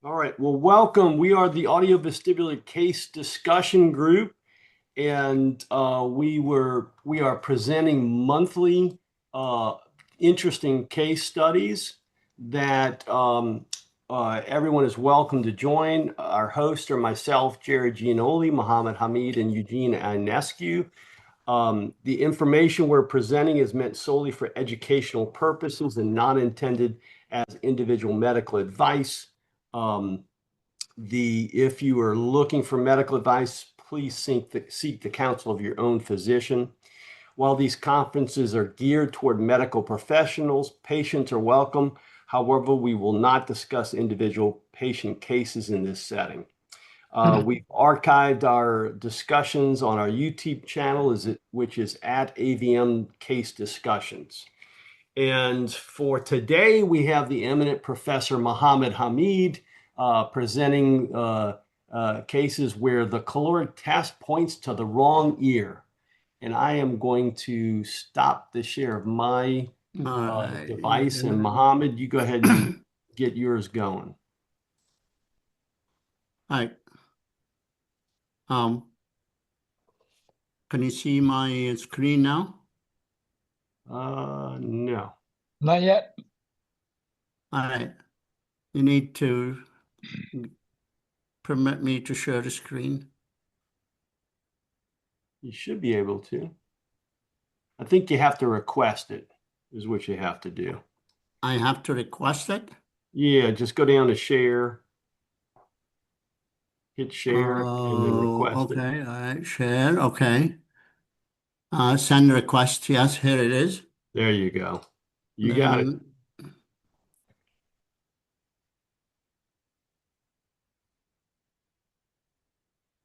All right. Well, welcome. We are the Audio-Vestibular Case Discussion Group, and we are presenting monthly uh, interesting case studies that everyone is welcome to join. Our hosts are myself, Gerard Gianoli, Mohamed, Hamid, and Eugen Ionescu. The information we're presenting is meant solely for educational purposes and not intended as individual medical advice. Um, if you are looking for medical advice, please seek the counsel of your own physician. While these conferences are geared toward medical professionals, patients are welcome. However, we will not discuss individual patient cases in this setting. We've archived our discussions on our YouTube channel, which is at AVM Case Discussions. And for today, we have the eminent Professor Mohamed Hamid presenting cases where the caloric test points to the wrong ear. And I am going to stop the share of my All right. device. And Mohamed, you go ahead and get yours going. Hi. Um, can you see my screen now? No. Not yet. All right. You need to permit me to share the screen. You should be able to. I think you have to request it, is what you have to do. I have to request it? Yeah, just go down to share, hit share, and then request it. Okay. All right. Share. Okay. Send request. Yes, here it is. There you go. You got it. Then,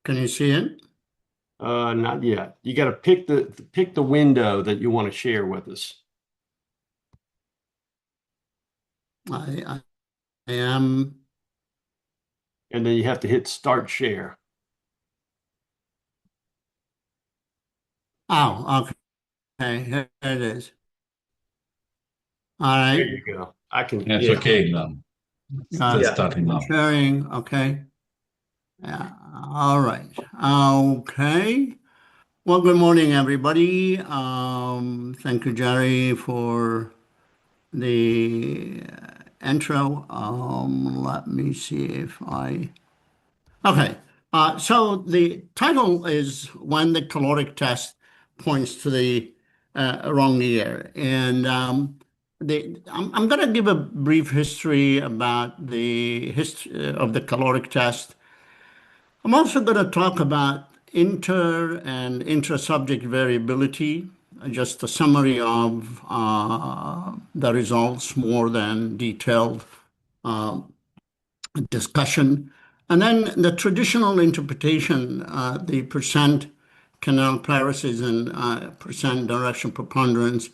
can you see it? Not yet. You got to pick the window that you want to share with us. I am. And then you have to hit start share. Oh, okay. Here it is. All There right. you go. I can. It's Yeah. okay now. It's starting now. Sharing. Okay. Yeah. All right. Okay. Well, good morning, everybody. Thank you, Jerry, for the intro. Let me see if I. Okay. So the title is When the Caloric Test Points to the Wrong Ear. And I'm going to give a brief history about the history of the caloric test. I'm also going to talk about inter and intra-subject variability, just a summary of the results more than detailed uh, discussion. And then the traditional interpretation, the percent canal paresis and percent direction preponderance,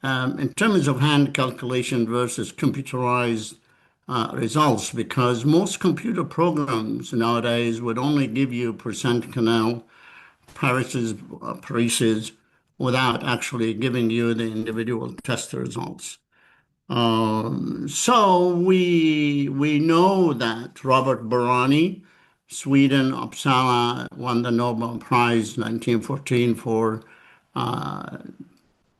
in terms of hand calculation versus computerized results, because most computer programs nowadays would only give you percent canal paresis without actually giving you the individual test results. So we know that Robert Barani, Sweden, Uppsala, won the Nobel Prize 1914 for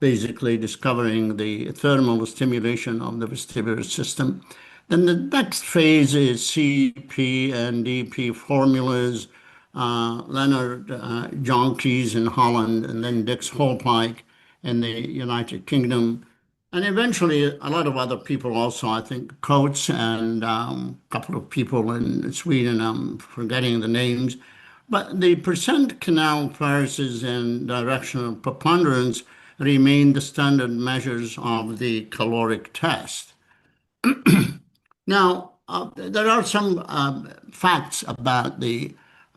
basically discovering the thermal stimulation of the vestibular system. Then the next phase is CP and DP formulas, Leonard Jonkeys in Holland, and then Dix Holpike in the United Kingdom. And eventually, a lot of other people also, I think Coates and a couple of people in Sweden, I'm forgetting the names. But the percent canal paresis and directional preponderance remain the standard measures of the caloric test. Now, there are some facts about the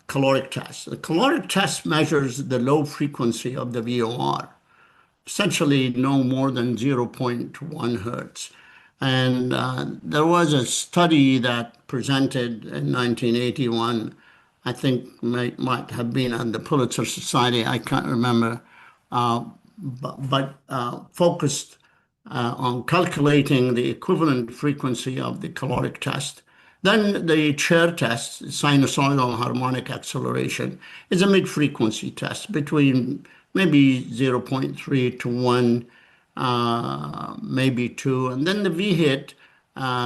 caloric test. The caloric test measures the low frequency of the VOR, essentially no more than zero point 0.1 hertz. And there was a study that presented in 1981, I think might have been on the Pulitzer Society, I can't remember, but focused on calculating the equivalent frequency of the caloric test. Then the chair test, sinusoidal harmonic acceleration, is a mid-frequency test between maybe 0.3 to 1, maybe 2. And then the VHIT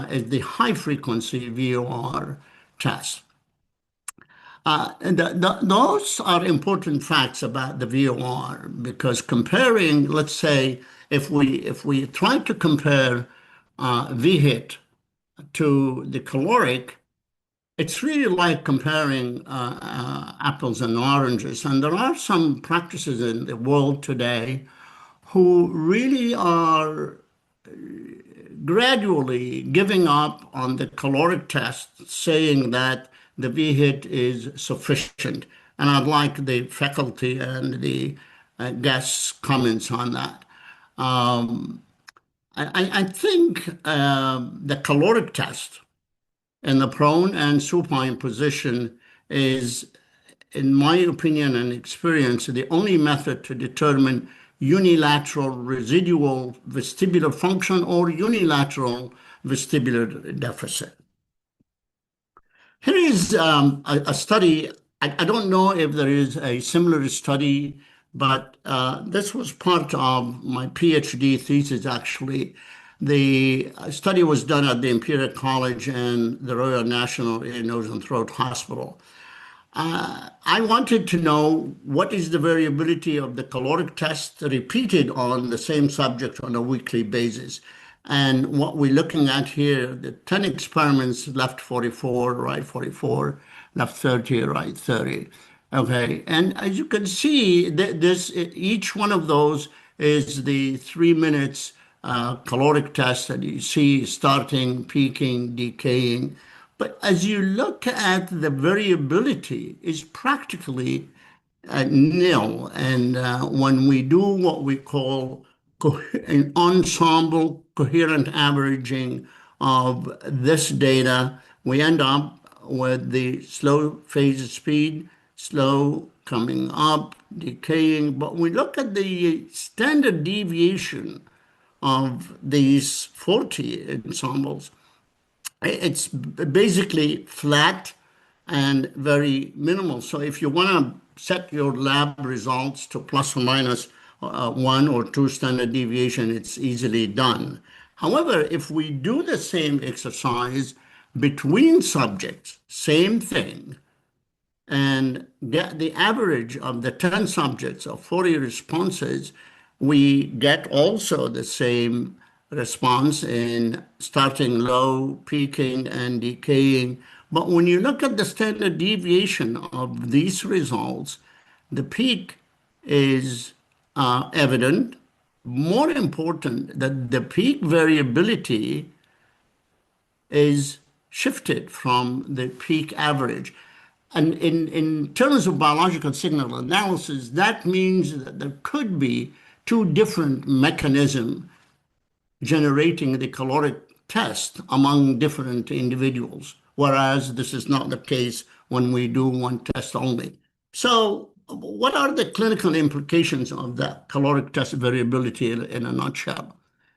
is the high-frequency VOR test. Those are important facts about the VOR because comparing, let's say, if we try to compare VHIT to the caloric, it's really like comparing apples and oranges. And there are some practices in the world today who really are gradually giving up on the caloric test, saying that the VHIT is sufficient. And I'd like the faculty and the guests' comments on that. I think the caloric test in the prone and supine position is, in my opinion and experience, the only method to determine unilateral residual vestibular function or unilateral vestibular deficit. Here is a study. I don't know if there is a similar study, but this was part of my PhD thesis, actually. The study was done at the Imperial College and the Royal National Ear, Nose, and Throat Hospital. I wanted to know what is the variability of the caloric test repeated on the same subject on a weekly basis. And what we're looking at here, the 10 experiments, left 44, right 44, left 30, right 30. Okay, and as you can see, each one of those is the 3 minutes caloric test that you see starting, peaking, decaying. But as you look at the variability is practically nil. And when we do what we call an ensemble coherent averaging of this data, we end up with the slow phase speed, slow coming up, decaying. But we look at the standard deviation of these 40 ensembles, it's basically flat and very minimal. So if you want to set your lab results to plus or minus 1 or 2 standard deviation, it's easily done. However, if we do the same exercise between subjects, same thing, and get the average of the 10 subjects of 40 responses, we get also the same response in starting low, peaking, and decaying. But when you look at the standard deviation of these results, the peak is evident. More important, that the peak variability is shifted from the peak average. And in terms of biological signal analysis, that means that there could be 2 different mechanisms generating the caloric test among different individuals, whereas this is not the case when we do one test only. So what are the clinical implications of that caloric test variability in a nutshell?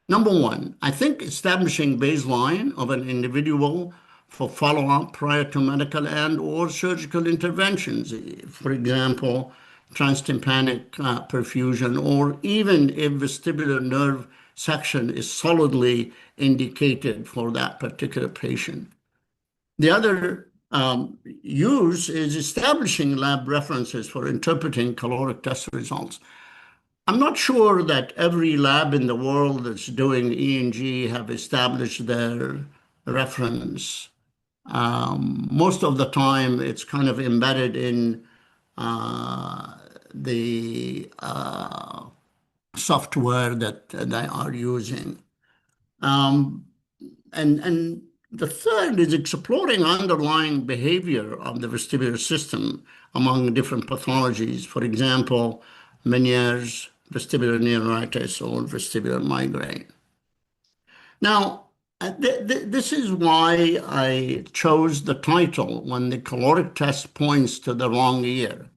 Number 1, I think establishing baseline of an individual for follow-up prior to medical and or surgical interventions, for example, transtympanic perfusion, or even if vestibular nerve section is solidly indicated for that particular patient. The other use is establishing lab references for interpreting caloric test results. I'm not sure that every lab in the world that's doing ENG have established their reference. Most of the time, it's kind of embedded in the software that they are using. And the third is exploring underlying behavior of the vestibular system among different pathologies. For example, Meniere's vestibular neuritis or vestibular migraine. Now, this is why I chose the title, When the Caloric Test Points to the Wrong Ear.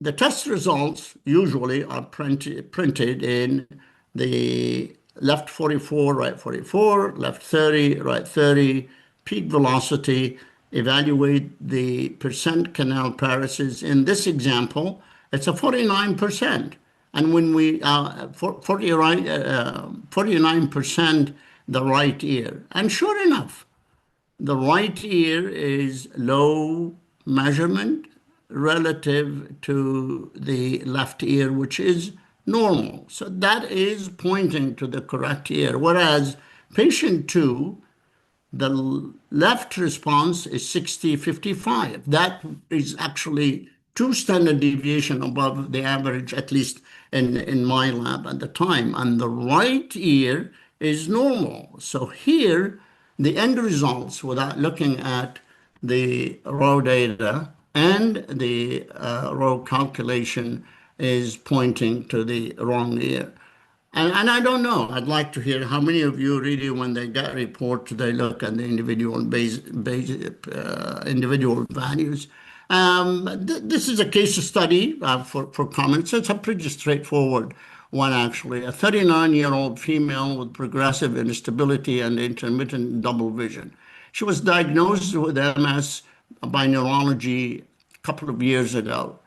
The test results usually are printed in the left 44, right 44, left 30, right 30, peak velocity, evaluate the percent canal paresis. In this example, it's a 49%. And when we, 49% the right ear. And sure enough, the right ear is low measurement relative to the left ear, which is normal. So that is pointing to the correct ear. Whereas patient two, the left response is 60-55. That is actually 2 standard deviation above the average, at least in my lab at the time. And the right ear is normal. So here, the end results, without looking at the raw data and the raw calculation, is pointing to the wrong ear. And I don't know. I'd like to hear how many of you really, when they get a report, they look at the individual values. This is a case study for comments. It's a pretty straightforward one, actually. A 39-year-old female with progressive instability and intermittent double vision. She was diagnosed with MS by neurology a couple of years ago.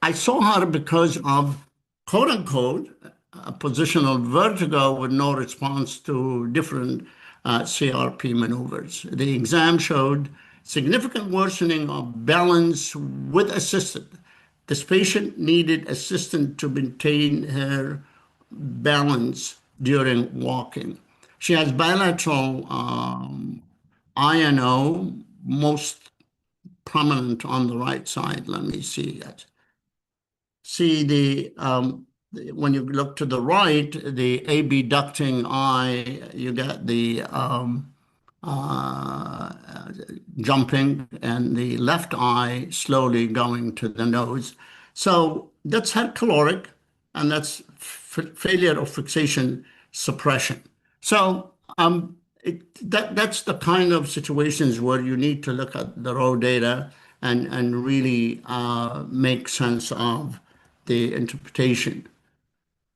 I saw her because of, quote unquote, a positional vertigo with no response to different CRP maneuvers. The exam showed significant worsening of balance with assistant. This patient needed assistance to maintain her balance during walking. She has bilateral INO, most prominent on the right side. Let me see that. See when you look to the right, the abducting eye, you get the jumping, and the left eye slowly going to the nose. So that's her caloric, and that's failure of fixation suppression. So that's the kind of situations where you need to look at the raw data and really make sense of the interpretation.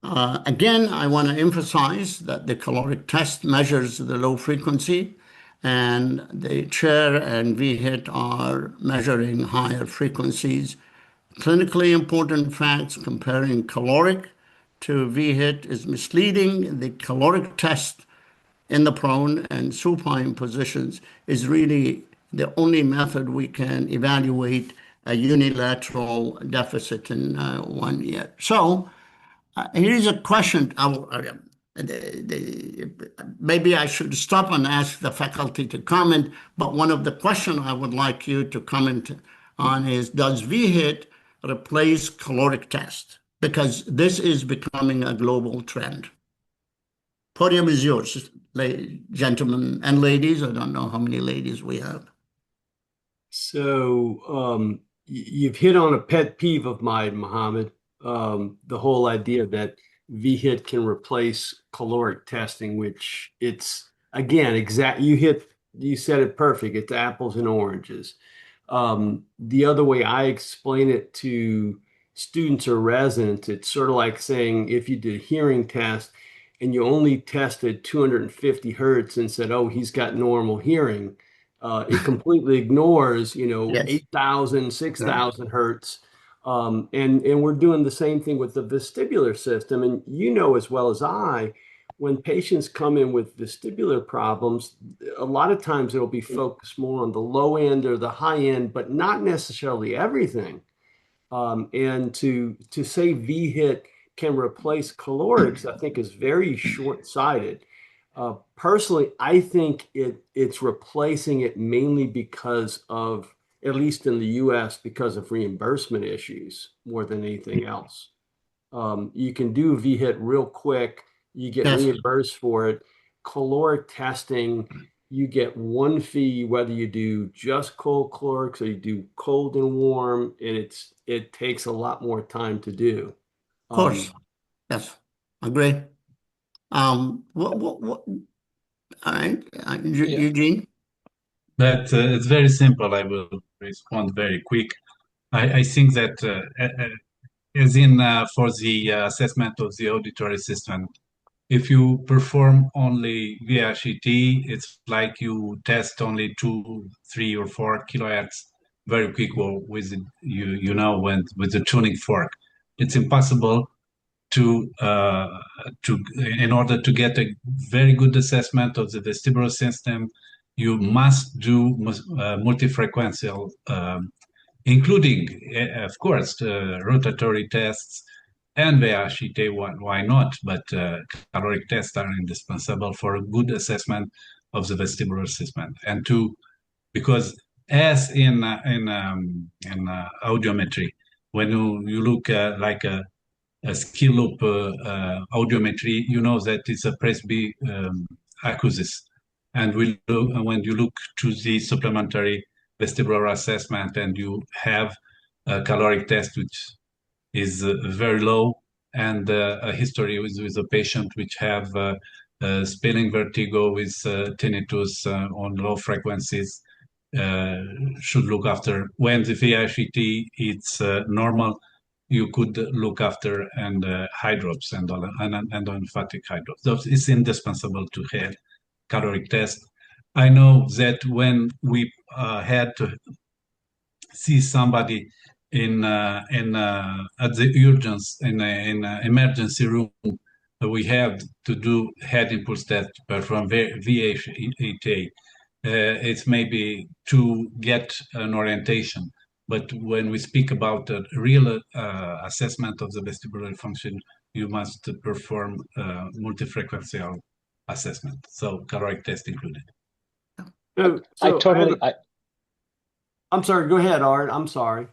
Again, I want to emphasize that the caloric test measures the low frequency, and the chair and VHIT are measuring higher frequencies. Clinically important facts comparing caloric to VHIT is misleading. The caloric test in the prone and supine positions is really the only method we can evaluate a unilateral deficit in 1 year. So here's a question. Maybe I should stop and ask the faculty to comment, but one of the questions I would like you to comment on is, does VHIT replace caloric test? Because this is becoming a global trend. Podium is yours, gentlemen and ladies. I don't know how many ladies we have. So you've hit on a pet peeve of mine, Mohamed. The whole idea that VHIT can replace caloric testing, which it's, again, you said it perfect. It's apples and oranges. The other way I explain it to students or residents, it's sort of like saying if you did a hearing test and you only tested 250 hertz and said, oh, he's got normal hearing, it completely ignores, Yes. 8,000, 6,000 hertz. And we're doing the same thing with the vestibular system. And as well as I, when patients come in with vestibular problems, a lot of times it'll be focused more on the low end or the high end, but not necessarily everything. And to say VHIT can replace calorics, I think is very short-sighted. Personally, I think it's replacing it mainly because of, at least in the US, because of reimbursement issues more than anything else. You can do VHIT real quick. You get reimbursed for it. Caloric testing, you get one fee, whether you do just cold calorics or you do cold and warm, and it takes a lot more time to do. Of course. Yes, agree. All right, Eugene? But it's very simple. I will respond very quick. I think that as in for the assessment of the auditory system, If you perform only VHET, it's like you test only 2, 3, or 4 kHz very quick with with the tuning fork. It's impossible to in order to get a very good assessment of the vestibular system, you must do multifrequential, including, of course, rotatory tests and VHT. Why not? But caloric tests are indispensable for a good assessment of the vestibular system, and to because as in audiometry, when you look like a skill loop audiometry, you know that it's a Presby acousis. And when you look to the supplementary vestibular assessment and you have a caloric test which is very low, and a history with a patient which have spilling vertigo with tinnitus on low frequencies, uh, should look after. When the VHT it's normal, you could look after and high drops and emphatic high drops. Those is indispensable to have caloric test. I know that when we had to see somebody at the urgence in emergency room, we have to do head impulse test from VHET. It's maybe to get an orientation, but when we speak about a real assessment of the vestibular function, you must perform multifrequential assessment, so caloric test included. I'm sorry, go ahead, Art. I'm sorry.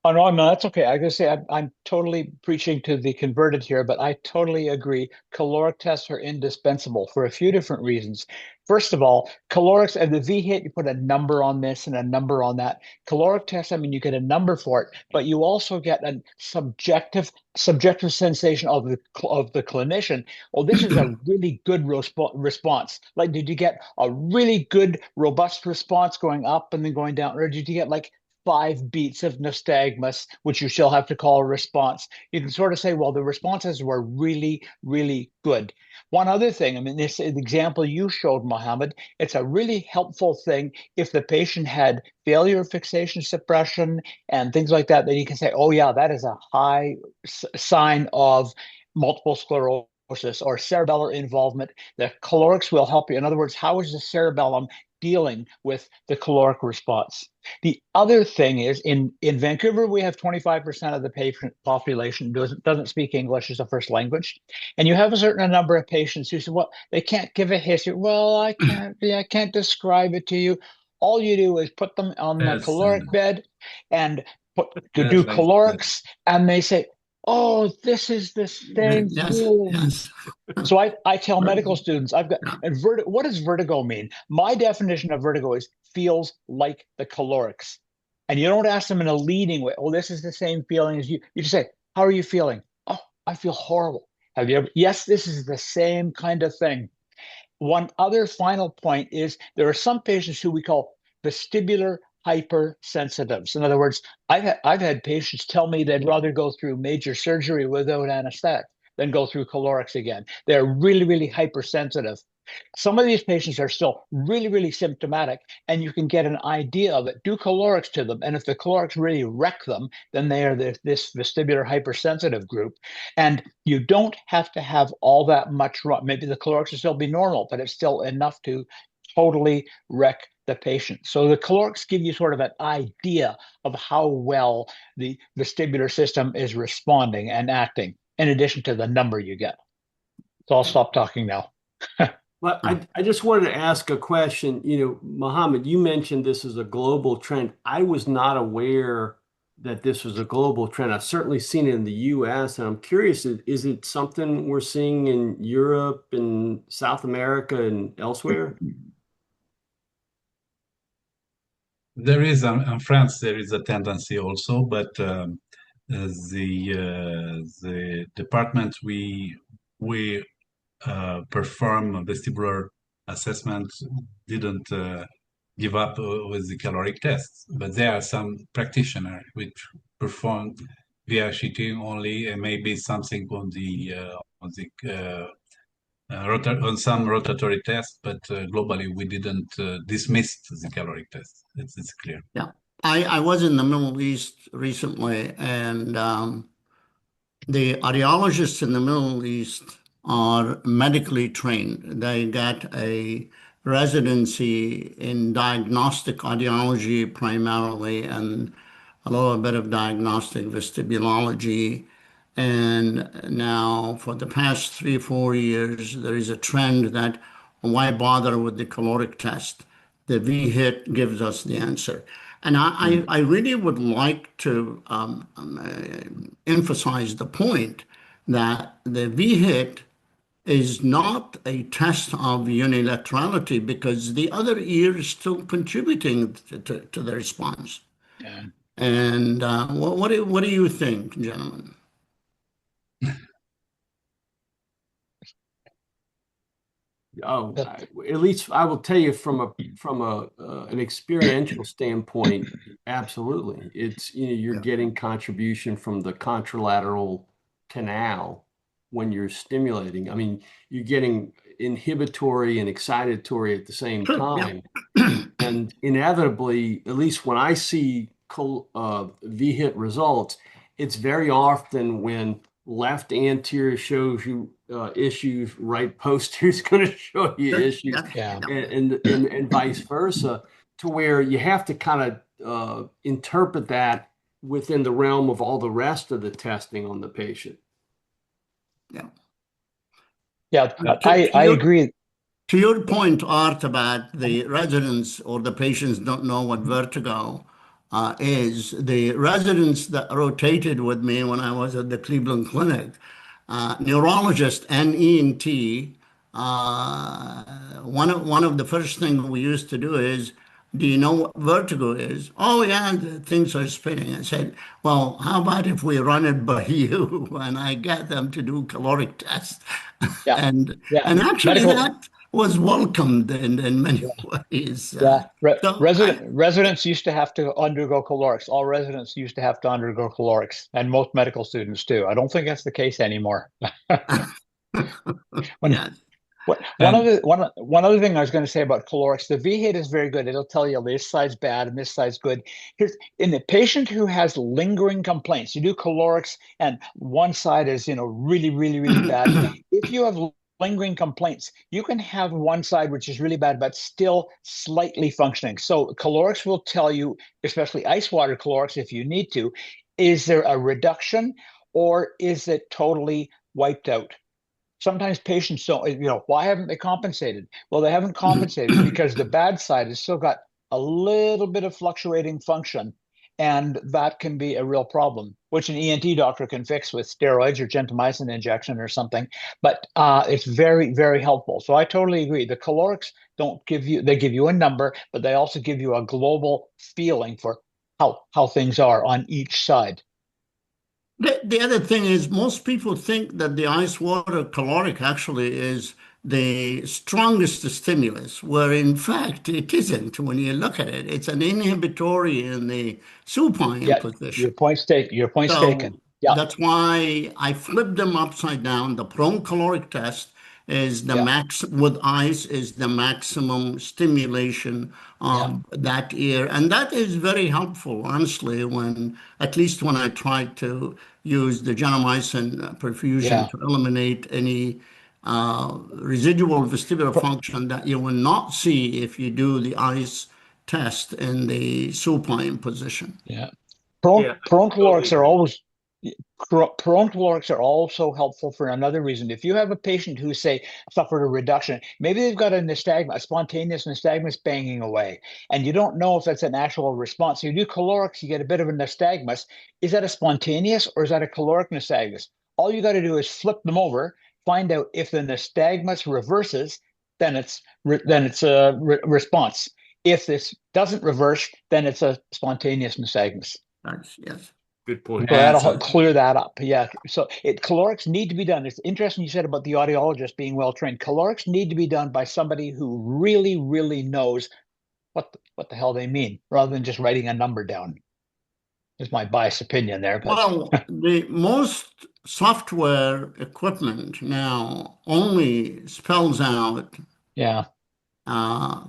Oh no, that's okay. I gotta say I'm totally preaching to the converted here, but I totally agree. Caloric tests are indispensable for a few different reasons. First of all, calorics and the V-hit, you put a number on this and a number on that. Caloric test, I mean, you get a number for it, but you also get a subjective sensation of the clinician. Oh, this is a really good response. Like, did you get a really good, robust response going up and then going down, or did you get like 5 beats of nystagmus, which you still have to call a response? You can sort of say, well, the responses were really, really good. One other thing, I mean, this example you showed, Mohamed, it's a really helpful thing if the patient had failure fixation suppression and things like that, then you can say, oh yeah, that is a high sign of multiple sclerosis or cerebellar involvement. The calorics will help you. In other words, how is the cerebellum dealing with the caloric response? The other thing is in Vancouver, we have 25% of the patient population doesn't speak English as a first language. And you have a certain number of patients who say, well, they can't give a history. Well, I can't describe it to you. All you do is put them on the caloric bed and do calorics, and they say, oh, this is the same feeling. Yes. So I tell medical students, I've got, and what does vertigo mean? My definition of vertigo is feels like the calorics. And you don't ask them in a leading way, oh, this is the same feeling as you. You just say, how are you feeling? Oh, I feel horrible. Have you ever? Yes, this is the same kind of thing. One other final point is there are some patients who we call vestibular hypersensitives. In other words, I've had patients tell me they'd rather go through major surgery without anesthetic than go through calorics again. They're really, really hypersensitive. Some of these patients are still really, really symptomatic, and you can get an idea of it. Do calorics to them, and if the calorics really wreck them, then they are this vestibular hypersensitive group. And you don't have to have all that much wrong. Maybe the calorics will still be normal, but it's still enough to totally wreck the patient. So the calorics give you sort of an idea of how well the vestibular system is responding and acting, in addition to the number you get. So I'll stop talking now. Well, I just wanted to ask a question. You know, Mohamed, you mentioned this is a global trend. I was not aware that this was a global trend. I've certainly seen it in the US, and I'm curious, is it something we're seeing in Europe and South America and elsewhere? There is in France. There is a tendency also, but the department we perform vestibular assessment didn't give up with the caloric tests, but there are some practitioners which perform via sheeting only, and maybe something on the on some rotatory tests, but globally we didn't dismiss the caloric test. It's clear. Yeah. I was in the Middle East recently, and the audiologists in the Middle East are medically trained. They get a residency in diagnostic audiology primarily, and a little bit of diagnostic vestibulology. And now, for the past 3, 4 years, there is a trend that why bother with the caloric test? The V-hit gives us the answer. And I really would like to emphasize the point that the V-hit is not a test of unilaterality because the other ear is still contributing to the response. Yeah. And what do you think, gentlemen? Oh, That- at least I will tell you from an experiential standpoint, absolutely. It's, you're Yeah. getting contribution from the contralateral canal when you're stimulating. I mean, you're getting inhibitory and excitatory at the same Sure, yeah. time. And inevitably, at least when I see V-hit results, it's very often when left anterior shows you issues, right posterior is going to show you Sure, issues, yeah. and vice versa, to where you have to kind of interpret that within the realm of all the rest of the testing on the patient. Yeah. Yeah, To I your agree. To your point, Art, about the residents or the patients don't know what vertigo is, the residents that rotated with me when I was at the Cleveland Clinic, neurologist and ENT, one of the first things we used to do is, do you know what vertigo is? Oh, yeah, the things are spinning. I said, well, how about if we run it by you and I get them to do caloric tests? Yeah, And yeah. actually that was welcomed in many ways. Yeah, So residents used to have to undergo calorics. All residents used to have to undergo calorics, and most medical students too. I don't think that's the case anymore. When yes, And one other thing I was going to say about calorics, the V-hit is very good. It'll tell you this side's bad and this side's good. Here's in the patient who has lingering complaints, you do calorics and one side is, really, really, really bad. If you have lingering complaints, you can have one side which is really bad but still slightly functioning. So calorics will tell you, especially ice water calorics, if you need to, is there a reduction or is it totally wiped out? Sometimes patients don't, why haven't they compensated? Well, they haven't compensated because the bad side has still got a little bit of fluctuating function. And that can be a real problem, which an ENT doctor can fix with steroids or gentamicin injection or something. But it's very, very helpful. So I totally agree. The calorics they give you a number, but they also give you a global feeling for how things are on each side. the other thing is most people think that the ice water caloric actually is the strongest stimulus, where in fact it isn't. When you look at it, it's an inhibitory in the supine Yeah, position. your point's So taken. Yeah, that's why I flipped them upside down. The prone caloric test is the yeah, max with ice is the maximum stimulation yeah, of that ear. And that is very helpful, honestly, at least when I try to use the gentamicin perfusion yeah. to eliminate any residual vestibular function that you will not see if you do the ice test in the supine position. Yeah. Yeah, Prone totally calorics are agree. always prone calorics are also helpful for another reason. If you have a patient who say suffered a reduction, maybe they've got a nystagmus, a spontaneous nystagmus banging away, and you don't know if that's an actual response. So you do calorics, you get a bit of a nystagmus. Is that a spontaneous or is that a caloric nystagmus? All you got to do is flip them over, find out if the nystagmus reverses, then it's a response. If this doesn't reverse, then it's a spontaneous nystagmus. Yes. Good point. So and that'll so clear that up. Yeah. So calorics need to be done. It's interesting you said about the audiologist being well trained. Calorics need to be done by somebody who really, really knows what the hell they mean, rather than just writing a number down. is my biased opinion there, but Well, the most software equipment now only spells out yeah, uh,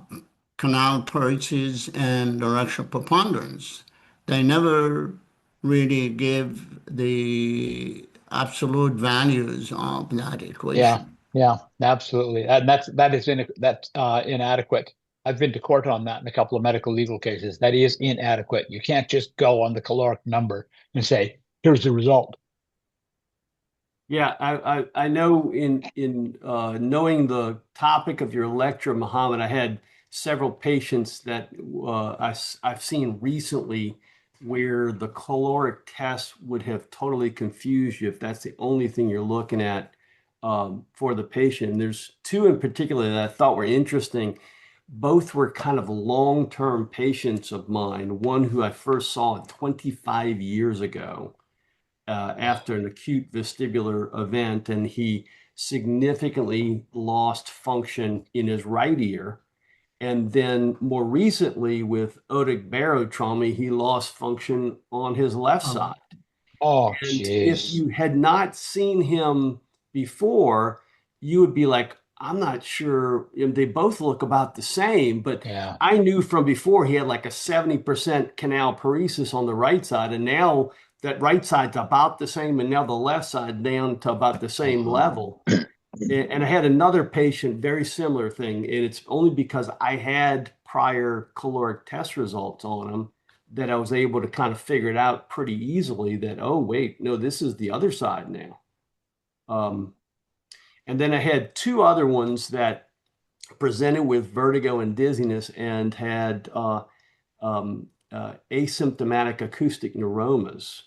canal pulses and directional preponderance. They never really give the absolute values of that yeah, equation. yeah, absolutely. And that's inadequate. I've been to court on that in a couple of medical legal cases. That is inadequate. You can't just go on the caloric number and say, here's the result. Yeah, I know in knowing the topic of your lecture, Mohammed, I had several patients that I've seen recently where the caloric test would have totally confused you if that's the only thing you're looking at for the patient. And there's two in particular that I thought were interesting. Both were kind of long-term patients of mine. One who I first saw 25 years ago after an acute vestibular event, and he significantly lost function in his right ear. And then more recently, with otic barotrauma, he lost function on his left Um, side. Oh, And if jeez. you had not seen him before, you would be like, I'm not sure. And they both look about the same, but Yeah. I knew from before he had like a 70% canal paresis on the right side. And now that right side's about the same. And now the left side down to about the same level. And I had another patient, very similar thing. And it's only because I had prior caloric test results on him that I was able to kind of figure it out pretty easily that, oh, wait, no, this is the other side now. And then I had two other ones that presented with vertigo and dizziness and had asymptomatic acoustic neuromas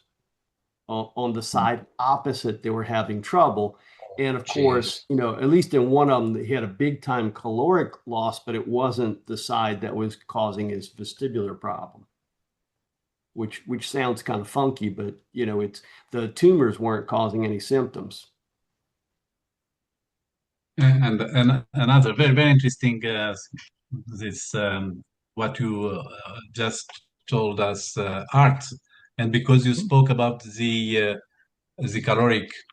on the side opposite they were having trouble. And of Jeez. course, at least in one of them, he had a big time caloric loss, but it wasn't the side that was causing his vestibular problem, which sounds kind of funky, but it's the tumors weren't causing any symptoms. And another very, very interesting this what you just told us, art, and because you spoke about the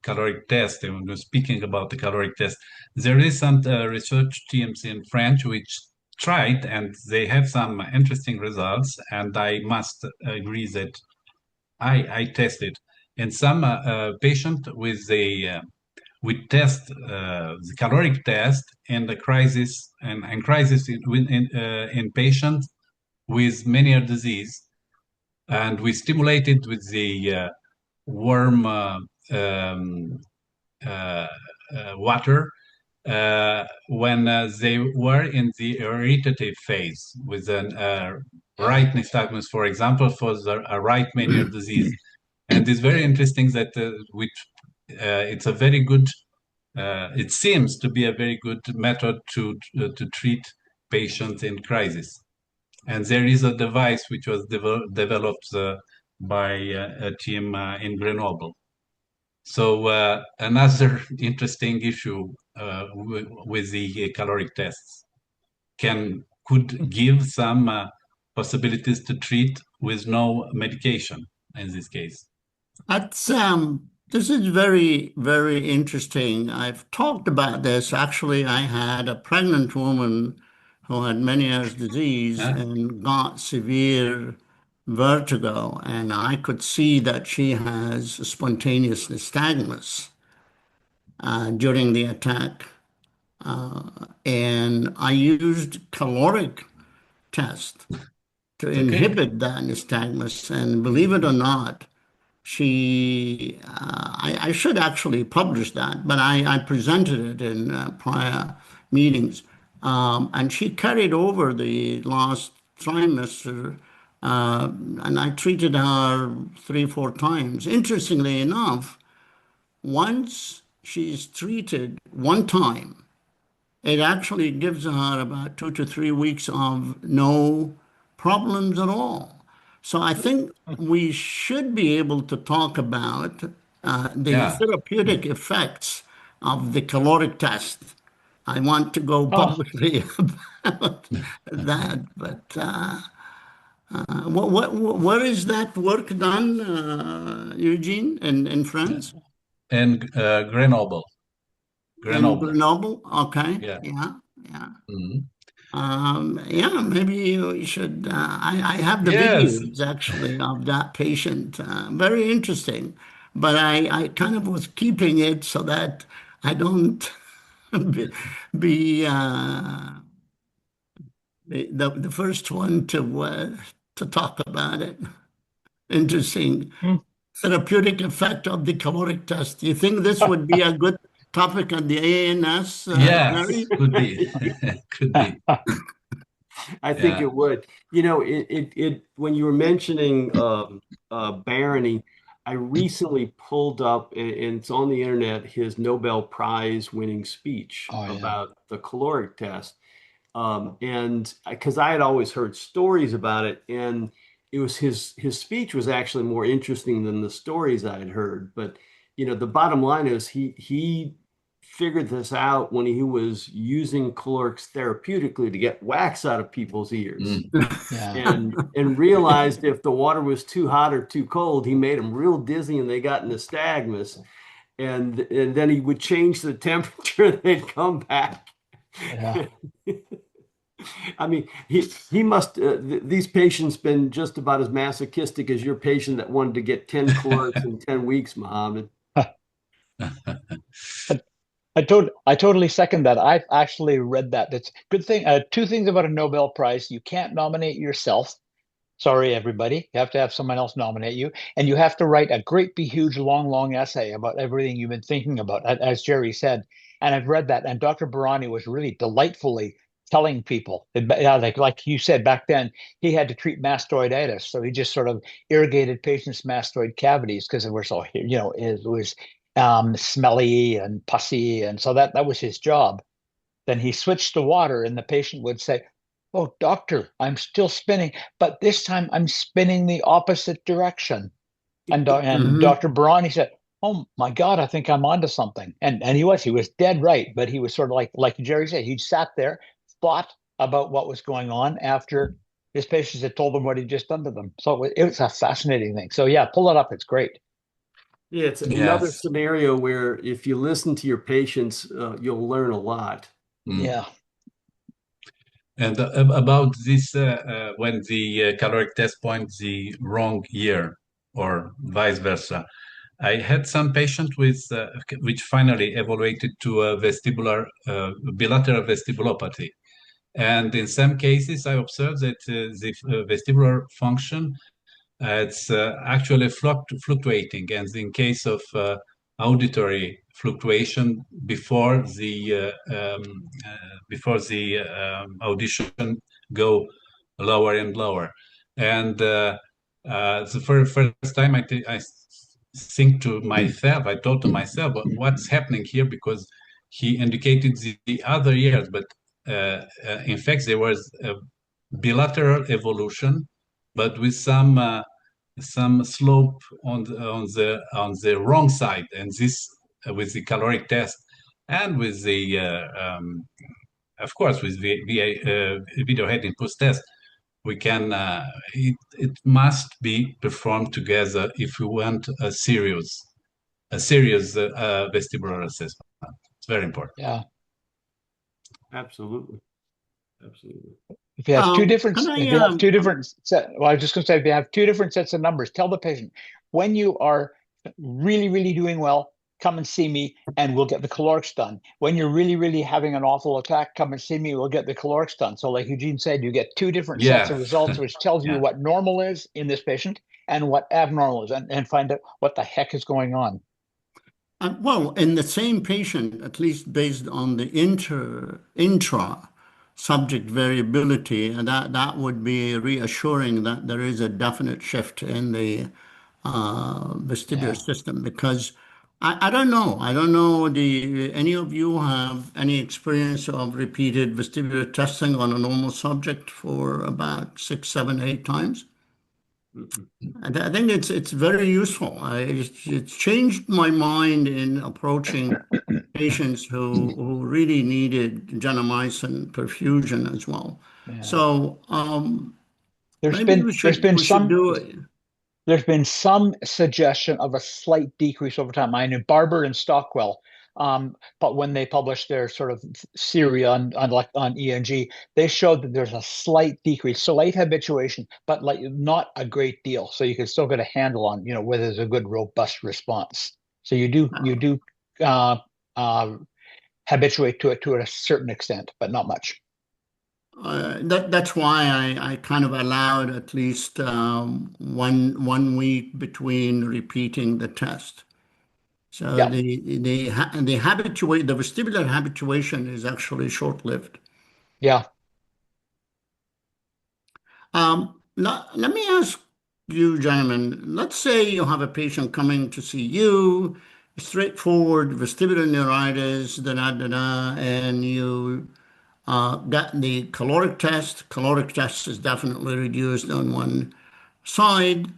caloric test, and we're speaking about the caloric test, there is some research teams in France which tried, and they have some interesting results, and I must agree that I tested in some patient with a we test the caloric test in the crisis and crisis in patients with many disease, and we stimulated with the warm uh, water when they were in the irritative phase with an right nystagmus, for example, for the right meniere disease. And it's very interesting that it's a very good it seems to be a very good method to treat patients in crisis. And there is a device which was developed by a team in Grenoble. So another interesting issue with the caloric tests could give some possibilities to treat with no medication in this case. That's this is very, very interesting. I've talked about this. Actually, I had a pregnant woman who had Meniere's disease Huh? and got severe vertigo, and I could see that she has spontaneous nystagmus during the attack. And I used caloric test to Okay. inhibit that nystagmus, and believe it or not, I should actually publish that, but I presented it in prior meetings. And she carried over the last trimester, and I treated her 3, 4 times. Interestingly enough, once she's treated one time, it actually gives her about 2 to 3 weeks of no problems at all. So I think we should be able to talk about the Yeah. therapeutic effects of the caloric test. I want to go Oh, publicly about that, but where is that work done, Eugene, in France? And Grenoble. In Grenoble? Okay. Yeah. Yeah. Yeah. Mhm. Yeah, maybe we should. I have the Yes. videos actually of that patient. Very interesting, but I kind of was keeping it so that I don't be the first one to talk about it. Interesting. Hmm. Therapeutic effect of the caloric test. Do you think this would be a good topic at the ANS, Yes, Gary? could be. Could be. I think Yeah. it would. You know, when you were mentioning barony, I recently pulled up, and it's on the internet, his Nobel Prize winning speech Oh yeah. about the caloric test. And because I had always heard stories about it, and it was his speech was actually more interesting than the stories I had heard. But you know, the bottom line is he figured this out when he was using calorics therapeutically to get wax out of people's ears, Yeah. and realized if the water was too hot or too cold, he made them real dizzy and they got nystagmus. And then he would change the temperature, they'd come back. Yeah. I mean, he must these patients been just about as masochistic as your patient that wanted to get 10 calorics in 10 weeks, Mohammed. I totally second that. I've actually read that. It's good thing. Two things about a Nobel Prize: you can't nominate yourself. Sorry, everybody. You have to have someone else nominate you, and you have to write a great, big, huge, long, long essay about everything you've been thinking about, as Jerry said. And I've read that, and Dr. Barani was really delightfully telling people, yeah, like you said back then, he had to treat mastoiditis, so he just sort of irrigated patients' mastoid cavities because they were so, it was smelly and pussy, and so that was his job. Then he switched to water, and the patient would say, "Oh, doctor, I'm still spinning, but this time I'm spinning the opposite direction." And Mhm. Dr. Barani said, "Oh my God, I think I'm onto something." And he was dead right, but he was sort of like Jerry said, he sat there, thought about what was going on after his patients had told him what he'd just done to them. So it was a fascinating thing. So yeah, pull it up. It's great. Yeah, it's another Yes. scenario where if you listen to your patients, you'll learn a lot. Mm. Yeah. And about this, when the caloric test points the wrong year or vice versa, I had some patient which finally evaluated to a bilateral vestibulopathy. And in some cases, I observed that the vestibular function it's actually fluctuating. And in case of auditory fluctuation before the audition go lower and lower. And the first time I think to myself, I thought to myself, what's happening here? Because he indicated the other years, but in fact, there was a bilateral evolution, but with some slope on the wrong side, and this with the caloric test and with the of course with the video head input test, we can it must be performed together if we want a serious vestibular assessment. It's very important. Yeah. Absolutely. Absolutely. If you have two different, Can I, if you have two different set, well, I was just going to say, if you have two different sets of numbers, tell the patient when you are really, really doing well, come and see me, and we'll get the calorics done. When you're really, really having an awful attack, come and see me, we'll get the calorics done. So, like Eugene said, you get two different sets Yeah. of results, which tells you Yeah. what normal is in this patient and what abnormal is, and find out what the heck is going on. well, in the same patient, at least based on the intra subject variability, and that would be reassuring that there is a definite shift in the vestibular Yeah. system. Because I don't know. I don't know. Any of you have any experience of repeated vestibular testing on a normal subject for about 6, 7, 8 times? Mhm. I think it's very useful. It's changed my mind in approaching patients who really needed gentamicin perfusion as well. Yeah. So Maybe there's been we should some do it. there's been some suggestion of a slight decrease over time. I know Barber and Stockwell, but when they published their sort of theory on ENG, they showed that there's a slight decrease, slight habituation, but like not a great deal. So you can still get a handle on, whether there's a good robust response. So you do uh, uh, habituate to it to a certain extent, but not much. That's why I kind of allowed at least one week between repeating the test. So Yeah. the vestibular habituation is actually short-lived. Yeah. Let me ask you, gentlemen. Let's say you have a patient coming to see you, straightforward vestibular neuritis, and you got the caloric test. Caloric test is definitely reduced on one side.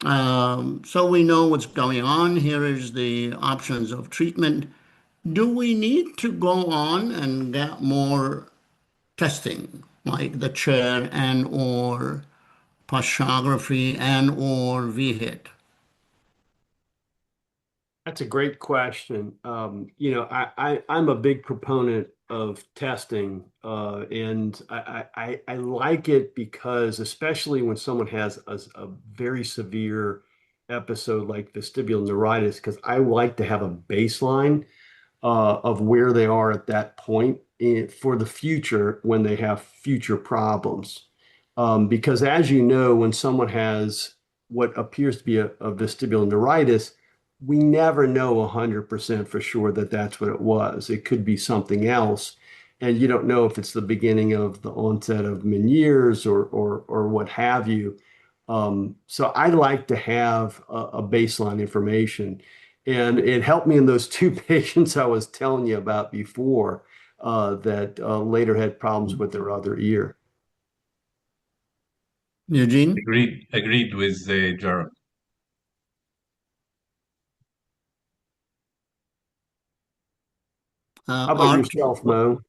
So we know what's going on. Here is the options of treatment. Do we need to go on and get more testing, like the chair and or partiography and or VHIT? That's a great question. I'm a big proponent of testing, and I like it because, especially when someone has a very severe episode like vestibular neuritis, because I like to have a baseline of where they are at that point for the future when they have future problems. Because as you know, when someone has what appears to be a vestibular neuritis, we never know 100% for sure that that's what it was. It could be something else. And you don't know if it's the beginning of the onset of Meniere's or what have you. So I like to have a baseline information. And it helped me in those two patients I was telling you about before that later had problems with their other ear. Eugene? Agreed with Gerard. How about Art, yourself, Mo?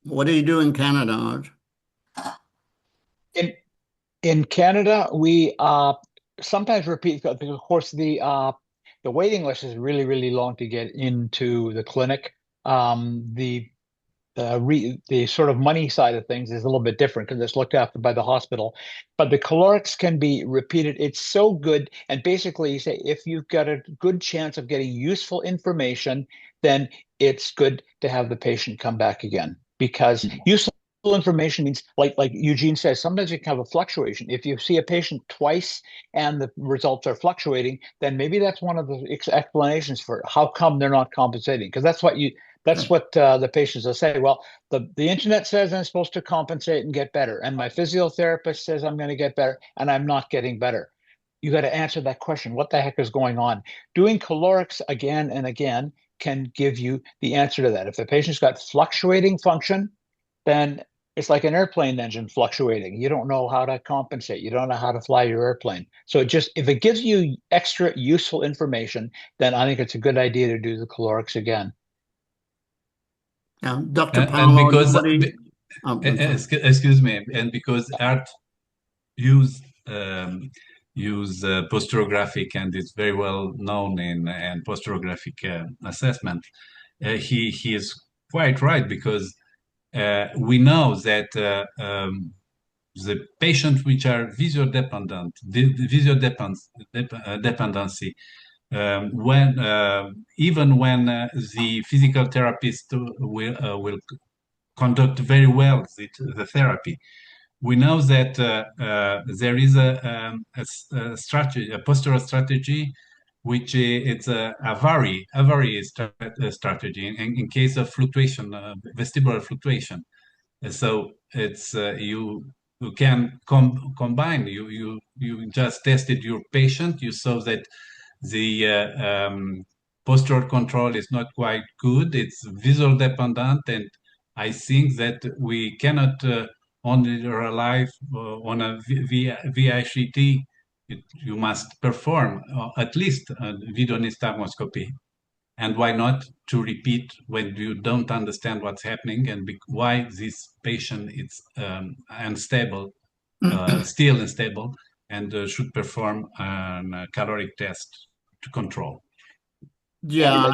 what do you do in Canada, Art? In in Canada, we sometimes repeat because of course the waiting list is really, really long to get into the clinic. The sort of money side of things is a little bit different because it's looked after by the hospital. But the calorics can be repeated. It's so good. And basically, you say if you've got a good chance of getting useful information, then it's good to have the patient come back again because useful information means like Eugene says, sometimes you can have a fluctuation. If you see a patient twice and the results are fluctuating, then maybe that's one of the explanations for how come they're not compensating. Because that's what the patients will say. Well, the internet says I'm supposed to compensate and get better, and my physiotherapist says I'm going to get better, and I'm not getting better. You got to answer that question. What the heck is going on? Doing calorics again and again can give you the answer to that. If the patient's got fluctuating function, then it's like an airplane engine fluctuating. You don't know how to compensate. You don't know how to fly your airplane. So if it gives you extra useful information, then I think it's a good idea to do the calorics again. Dr. And Paolo, because excuse me, and because art use posturographic and it's very well known in posturographic assessment, he is quite right because we know that the patients which are visual dependent, the visual dependency, when even when the physical therapist will conduct very well the therapy, we know that there is a strategy, a postural strategy, which it's a vary strategy in case of fluctuation, vestibular fluctuation. So it's you can combine. You just tested your patient. You saw that the postural control is not quite good. It's visual dependent, and I think that we cannot only rely on a VICT. You must perform at least a video nystagmoscopy. And why not to repeat when you don't understand what's happening and why this patient is unstable still unstable, and should perform a caloric test to control. Yeah,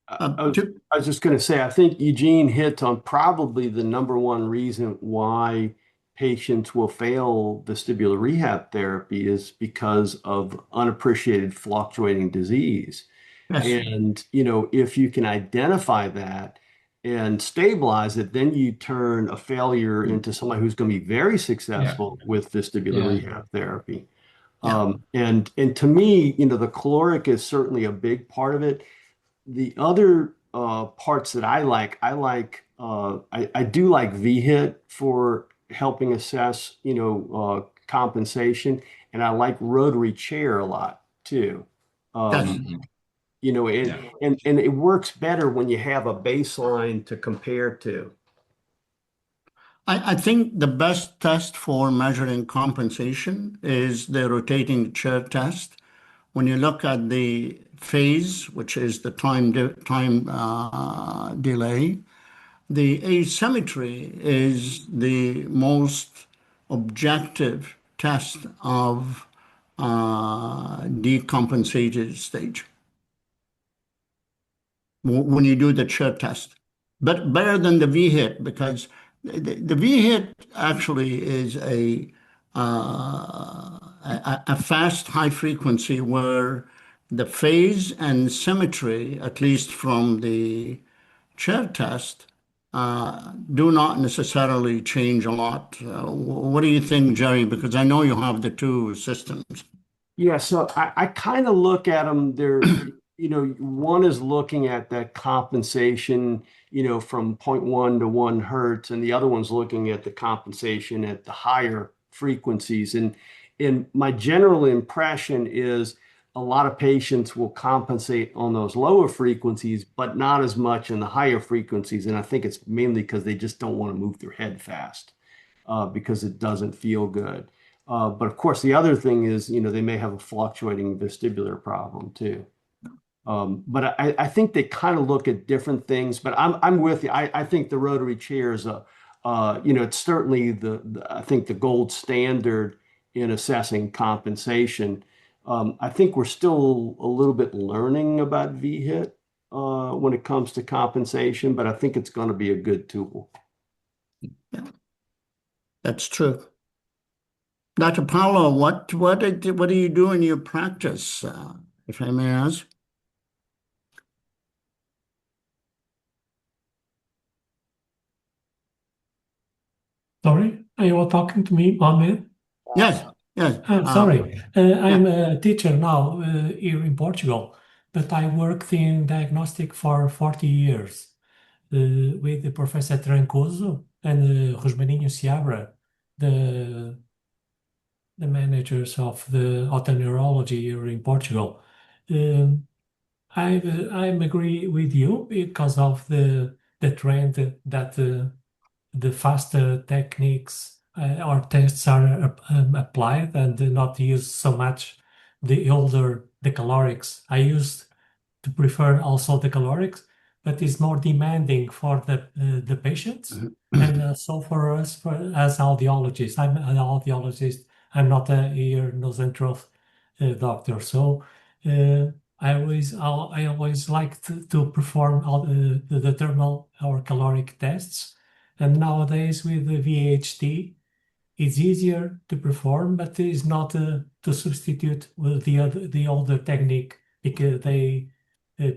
I was just going to say, I think Eugene hit on probably the number one reason why patients will fail vestibular rehab therapy is because of unappreciated fluctuating disease. yes, And, if you can identify that and stabilize it, then you turn a failure into somebody who's going to be very successful with vestibular Yeah. rehab therapy. Yeah. And to me, the caloric is certainly a big part of it. The other parts that I do like VHIT for helping assess, compensation, and I like rotary chair a lot too. yes. Mhm. And, Yeah. and it works better when you have a baseline to compare to. I think the best test for measuring compensation is the rotating chair test. When you look at the phase, which is the time delay, the asymmetry is the most objective test of decompensated stage when you do the chair test. But better than the V-hit, because the V-hit actually is a fast high frequency where the phase and symmetry, at least from the chair test, do not necessarily change a lot. What do you think, Jerry? Because I know you have the two systems. Yeah, so I kind of look at them. One is looking at that compensation, from zero point 0.1 to 1 hertz, and the other one's looking at the compensation at the higher frequencies. And my general impression is a lot of patients will compensate on those lower frequencies, but not as much in the higher frequencies. And I think it's mainly because they just don't want to move their head fast, because it doesn't feel good. But of course, the other thing is, they may have a fluctuating vestibular problem too. But I think they kind of look at different things. But I'm with you. I think the rotary chair is it's certainly I think the gold standard in assessing compensation. I think we're still a little bit learning about V-hit when it comes to compensation, but I think it's going to be a good tool. Yeah, that's true. Dr. Paolo, what do you do in your practice, if I may ask? Sorry, are you talking to me, Mohamed? Yes, yes. Sorry, I'm a teacher now here in Portugal, but I worked in diagnostic for 40 years with Professor Trancoso and Rosmarinho Seabra, the managers of the otoneurology here in Portugal. I agree with you because of the trend that the faster techniques or tests are applied and do not use so much the calorics. I used to prefer also the calorics, but it's more demanding for the patients and so for us as audiologists. I'm an audiologist. I'm not a ear, nose, and throat doctor, so. I always like to perform all the thermal or caloric tests, and nowadays with the VHT, it's easier to perform, but it's not to substitute with the older technique because they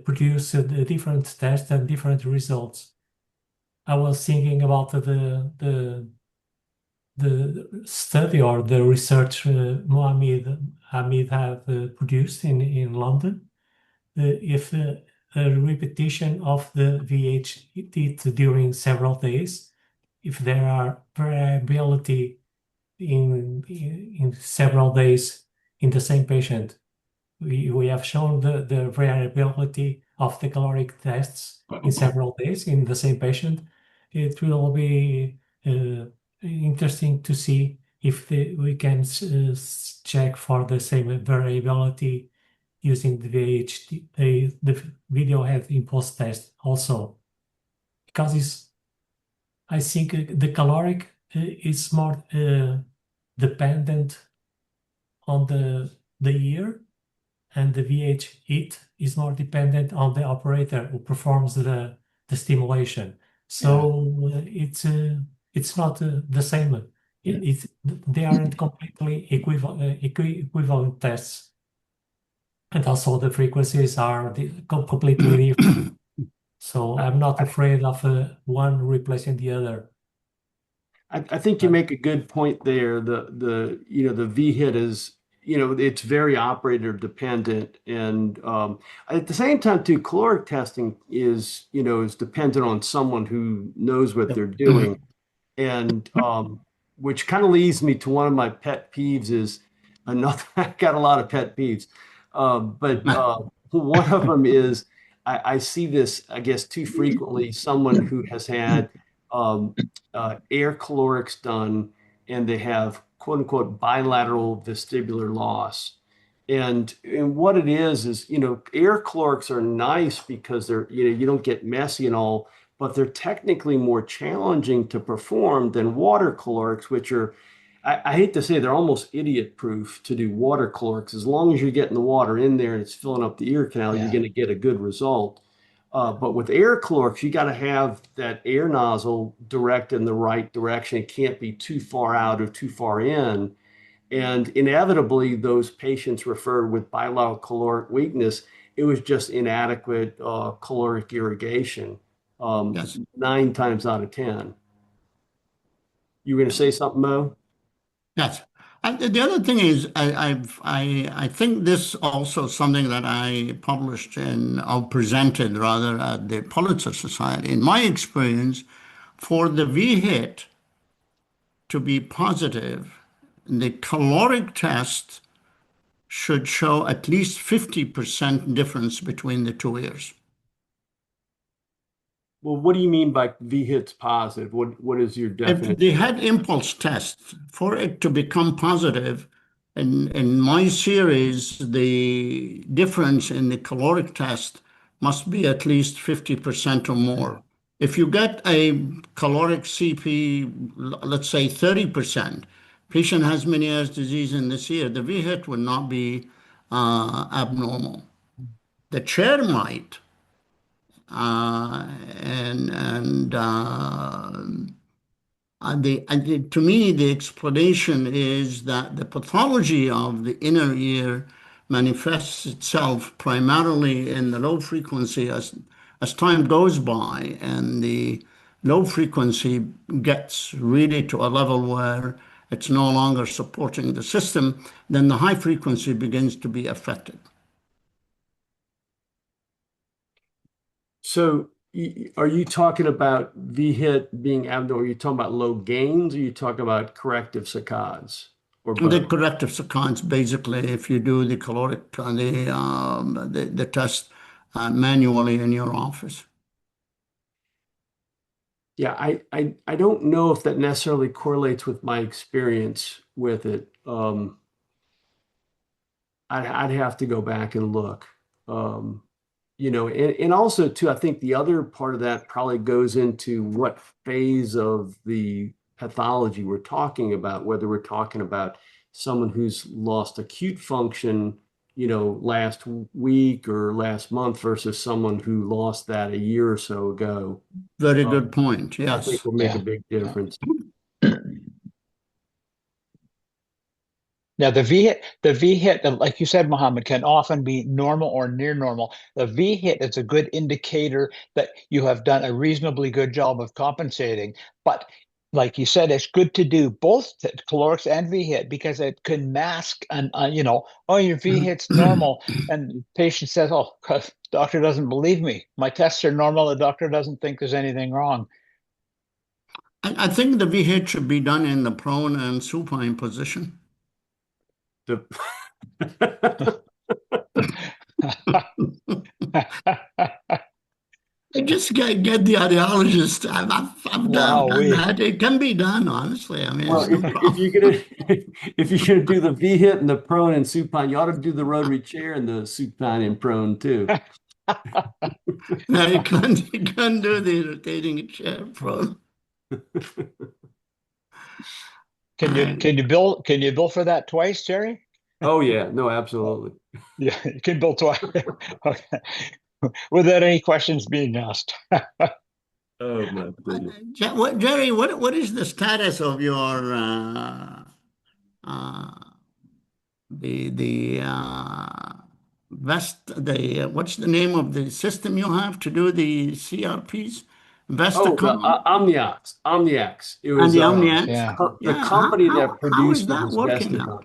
produce a different test and different results. I was thinking about the study or the research Hamid have produced in London. If a repetition of the VHT during several days, if there are variability in several days in the same patient, we have shown the variability of the caloric tests in several days in the same patient. It will be interesting to see if we can check for the same variability using the VHT, the video head impulse test also, because I think the caloric is more dependent on the ear, and the VH hit is more dependent on the operator who performs the stimulation. So it's not the same. They aren't completely equivalent tests, and also the frequencies are completely different. So I'm not afraid of one replacing the other. I think you make a good point there. The V hit is, it's very operator dependent, and at the same time too, caloric testing is dependent on someone who knows what they're doing, and which kind of leads me to one of my pet peeves is another. I got a lot of pet peeves, but one of them is I see this, I guess, too frequently. Someone who has had um, air calorics done, and they have quote unquote bilateral vestibular loss. And what it is, air calorics are nice because you don't get messy and all, but they're technically more challenging to perform than water calorics, which are, I hate to say, they're almost idiot proof to do water calorics. As long as you're getting the water in there and it's filling up the ear canal, you're going to get a good result. But with air calorics, you got to have that air nozzle direct in the right direction. It can't be too far out or too far in. And inevitably, those patients referred with bilateral caloric weakness, it was just inadequate caloric irrigation, Yes. 9 times out of 10. You were going to say something, Mo? Yes. And the other thing is, I think this also something that I published or presented rather at the Pulitzer Society. In my experience, for the V hit to be positive, the caloric test should show at least 50% difference between the two ears. Well, what do you mean by V hits positive? What is your If definition? the head impulse test, for it to become positive, in my series, the difference in the caloric test must be at least 50% or more. If you get a caloric CP, let's say 30%, patient has Meniere's disease in this ear, the V hit would not be abnormal. The chair might, and to me, the explanation is that the pathology of the inner ear manifests itself primarily in the low frequency as time goes by, and the low frequency gets really to a level where it's no longer supporting the system, then the high frequency begins to be affected. So are you talking about V hit being abnormal? Are you talking about low gains, or are you talking about corrective saccades, or The both? corrective sequence, basically, if you do the caloric, the test manually in your office. Yeah, I don't know if that necessarily correlates with my experience with it. I'd have to go back and look. Um, and also too, I think the other part of that probably goes into what phase of the pathology we're talking about, whether we're talking about someone who's lost acute function, last week or last month versus someone who lost that a year or so ago. Very good point. I think Yes. will make a big difference. Now, the V hit, like you said, Mohammed, can often be normal or near normal. The V hit is a good indicator that you have done a reasonably good job of compensating. But like you said, it's good to do both calorics and V hit because it can mask oh, your V hit's normal, and the patient says, oh, doctor doesn't believe me. My tests are normal. The doctor doesn't think there's anything wrong. I think the VH should be done in the prone and supine position. The- I just get the audiologist. I've done that. It can be done, honestly. I mean, Well, it's no problem. if you're gonna do the V hit and the prone and supine, you ought to do the rotary chair and the supine and prone too. No, you can't do the rotating chair prone. And Can you bill for that twice, Jerry? Oh yeah, no, absolutely. Yeah, you can bill twice. Okay. Without any questions being asked. Oh my goodness. Jerry, what is the status of your uh, the what's the name of the system you have to do the CRPs? Oh, the Vestacom Omniax. It and was the Omniax. Yeah. the Yeah, company that how is produced it that was working now? Vesticom.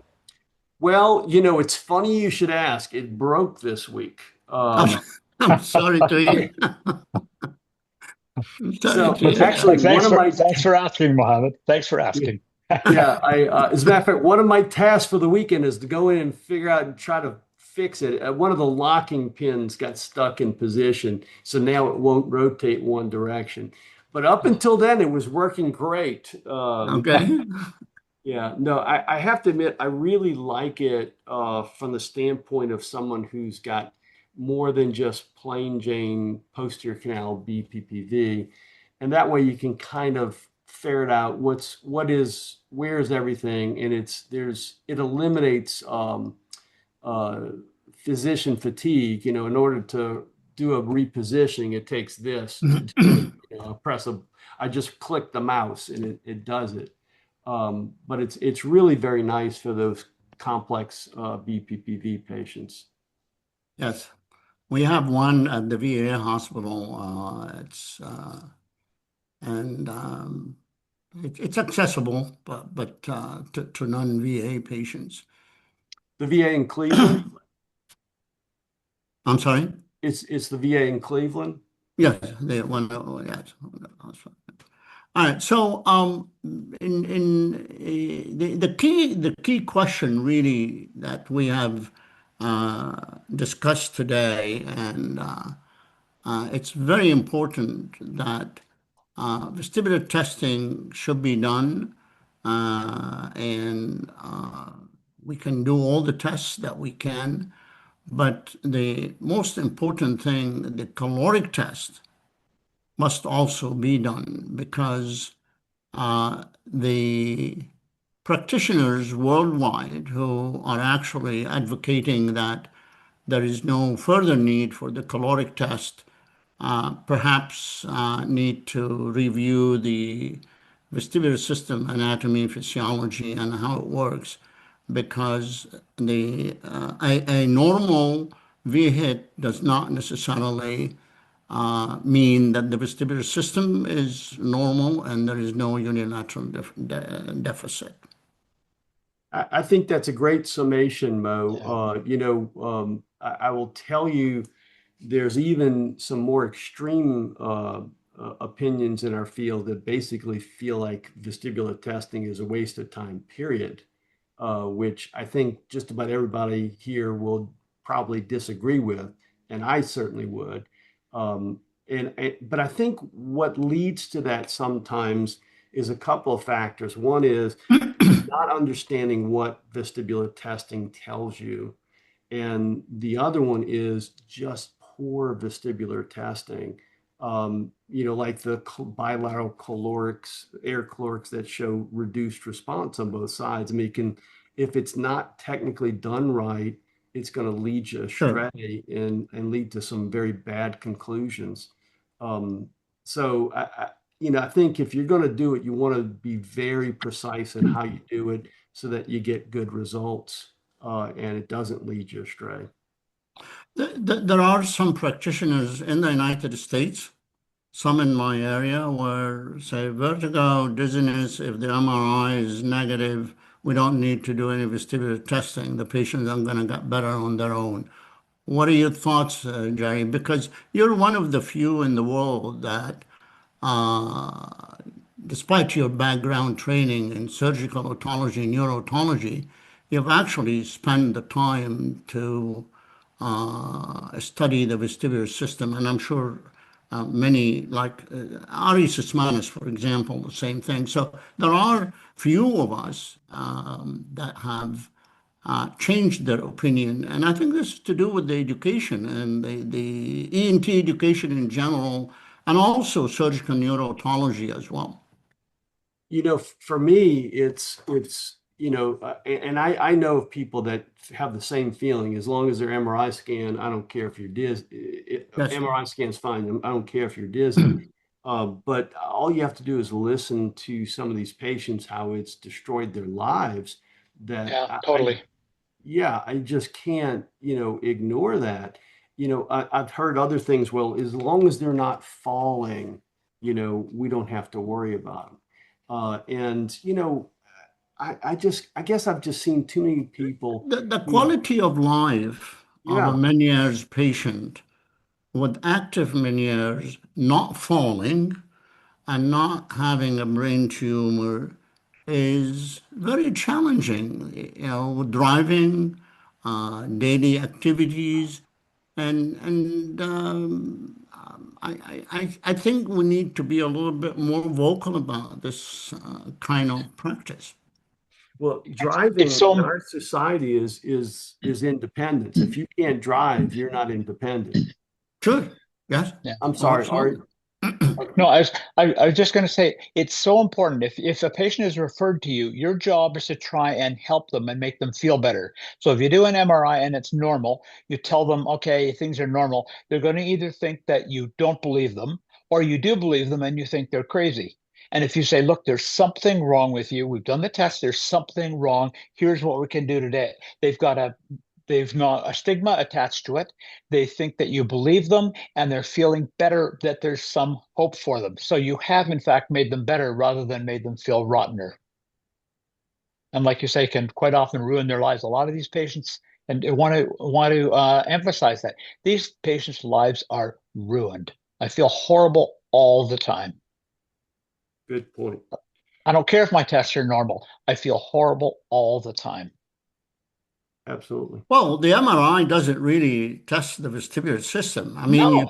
Well, it's funny you should ask. It broke this week. I'm, I'm sorry to hear. I'm sorry So to hear actually, that. one of my Thanks for asking, Mohammed. Thanks for asking. yeah, as a matter of fact, one of my tasks for the weekend is to go in and figure out and try to fix it. One of the locking pins got stuck in position, so now it won't rotate one direction. But up until then, it was working great. Okay. Yeah, no, I have to admit, I really like it from the standpoint of someone who's got more than just plain Jane posterior canal BPPV. And that way you can kind of ferret out where's everything. And it eliminates uh, physician fatigue. In order to do a repositioning, it takes this to do it. I just click the mouse and it does it. But it's really very nice for those complex BPPV patients. Yes. We have one at the VA hospital. And it's accessible, but to non-VA patients. The VA in Cleveland. I'm sorry? It's the VA in Cleveland. Yes, yes. All right. So, the key question really that we have discussed today, and it's very important that vestibular testing should be done, and we can do all the tests that we can. But the most important thing, the caloric test, must also be done because the practitioners worldwide who are actually advocating that there is no further need for the caloric test perhaps need to review the vestibular system anatomy, physiology, and how it works because a normal V hit does not necessarily mean that the vestibular system is normal and there is no unilateral deficit. I think that's a great summation, Mo. I will tell you, there's even some more extreme opinions in our field that basically feel like vestibular testing is a waste of time, period. Which I think just about everybody here will probably disagree with, and I certainly would. But I think what leads to that sometimes is a couple of factors. One is not understanding what vestibular testing tells you. And the other one is just poor vestibular testing. Like the bilateral calorics, air calorics that show reduced response on both sides. I mean, if it's not technically done right, it's going to lead you Sure. astray and lead to some very bad conclusions. So I think if you're going to do it, you want to be very precise in how you do it so that you get good results and it doesn't lead you astray. There are some practitioners in the United States, some in my area, where say vertigo, dizziness, if the MRI is negative, we don't need to do any vestibular testing. The patients are going to get better on their own. What are your thoughts, Jerry? Because you're one of the few in the world that, despite your background training in surgical otology and neurotology, you've actually spent the time to study the vestibular system. And I'm sure many, like Ari Sismanis, for example, the same thing. So there are few of us that have changed their opinion. And I think this is to do with the education and the ENT education in general, and also surgical neurotology as well. For me, it's and I know of people that have the same feeling. As long as their MRI scan, I don't care if you're dizzy. Yes. MRI scan's fine. I don't care if you're dizzy. But all you have to do is listen to some of these patients, how it's destroyed their lives. Yeah, totally. I just can't, ignore that. I've heard other things. Well, as long as they're not falling, we don't have to worry about them. I guess I've just seen too many people. The quality of life of a Meniere's patient with active Meniere's not falling and not having a brain tumor is very challenging. Driving, daily activities, I think we need to be a little bit more vocal about this kind of practice. Well, driving in our society is independence. If you can't drive, you're not independent. Sure. Yes. Yeah. I'm sorry. No, I was just going to say it's so important. If a patient is referred to you, your job is to try and help them and make them feel better. So if you do an MRI and it's normal, you tell them, okay, things are normal. They're going to either think that you don't believe them, or you do believe them and you think they're crazy. And if you say, look, there's something wrong with you, we've done the test, there's something wrong, here's what we can do today. They've not a stigma attached to it. They think that you believe them and they're feeling better, that there's some hope for them. So you have, in fact, made them better rather than made them feel rottener. And like you say, can quite often ruin their lives. A lot of these patients, and I want to emphasize that these patients' lives are ruined. I feel horrible all the time. Good point. I don't care if my tests are normal. I feel horrible all the time. Absolutely. Well, the MRI doesn't really test the vestibular system. I mean,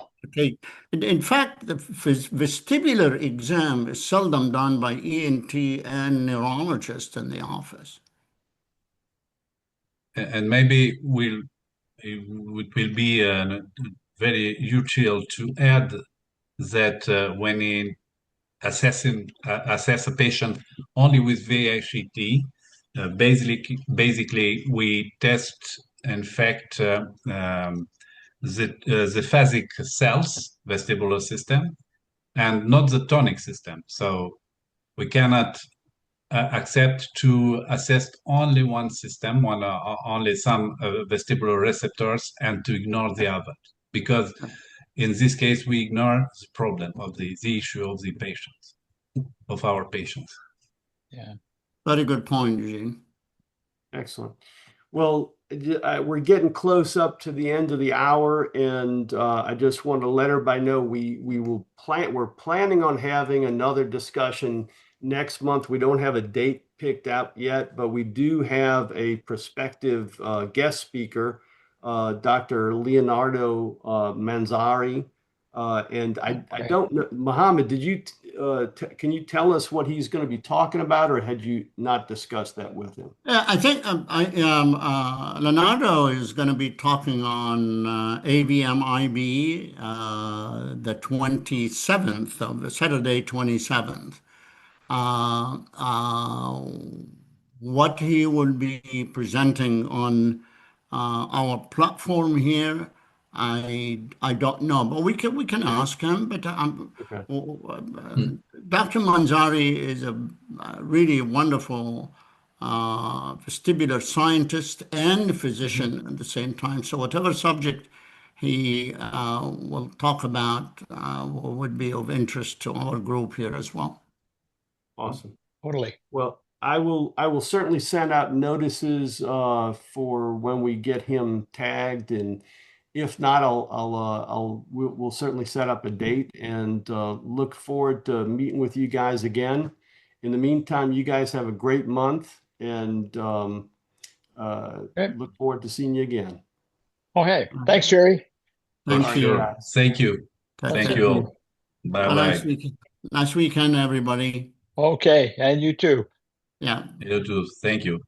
in fact, the vestibular exam is seldom done by ENT and neurologists in the office. And maybe it will be very useful to add that when in assess a patient only with VHET, basically we test, in fact, the phasic cells, vestibular system, and not the tonic system. So we cannot accept to assess only one system, only some vestibular receptors, and to ignore the other, because in this case we ignore the problem of the issue of the patients, of our patients. Yeah. Very good point, Eugen. Excellent. Well, we're getting close up to the end of the hour, and I just want to let everybody know we're planning on having another discussion next month. We don't have a date picked out yet, but we do have a prospective guest speaker, Dr. Leonardo Manzari. And I don't know, Mohamed, can you tell us what he's going to be talking about, or had you not discussed that with him? I think Leonardo is going to be talking on AVMIB the 27th of Saturday, 27th. What he will be presenting on our platform here, I don't know, but we can ask him. But Okay. Dr. Manzari is a really wonderful vestibular scientist and physician at the same time. So whatever subject he will talk about would be of interest to our group here as well. Awesome. Totally. Well, I will certainly send out notices for when we get him tagged, and if not, we'll certainly set up a date and look forward to meeting with you guys again. In the meantime, you guys have a great month, and look forward to seeing you again. Okay. Thanks, Jerry. Thank you. Guys. Thank you. Thank you all. Bye-bye. Nice weekend, everybody. Okay. And you too. Yeah. You too. Thank you.